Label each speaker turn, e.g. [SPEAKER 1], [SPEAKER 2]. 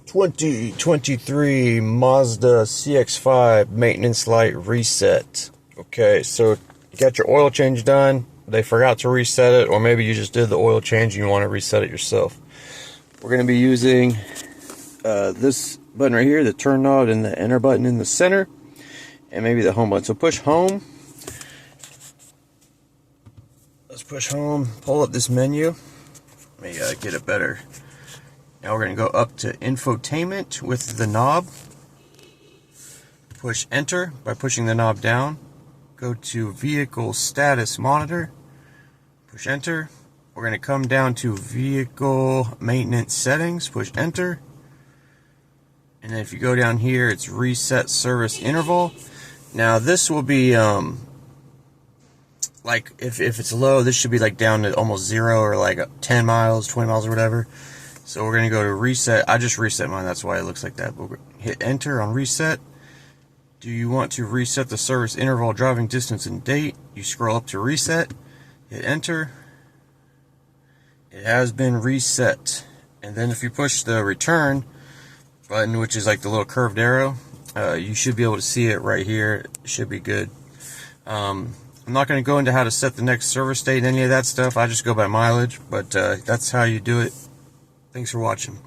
[SPEAKER 1] 2023 Mazda CX-5 maintenance light reset. Okay, so you got your oil change done, they forgot to reset it, or maybe you just did the oil change and you want to reset it yourself. We're going to be using this button right here, the turn knob, and the enter button in the center, and maybe the home button. So push home. Let's push home, pull up this menu. Let me get it better. Now we're going to go up to infotainment with the knob. Push enter by pushing the knob down. Go to vehicle status monitor. Push enter. We're going to come down to vehicle maintenance settings. Push enter. And then if you go down here, it's reset service interval. Now this will be like if it's low, this should be like down to almost 0 or like 10 miles, 20 miles or whatever. So we're going to go to reset. I just reset mine, that's why it looks like that. But we'll hit enter on reset. Do you want to reset the service interval, driving distance, and date? You scroll up to reset, hit enter. It has been reset. And then if you push the return button, which is like the little curved arrow, you should be able to see it right here. It should be good. I'm not going to go into how to set the next service date and any of that stuff. I just go by mileage, but that's how you do it. Thanks for watching.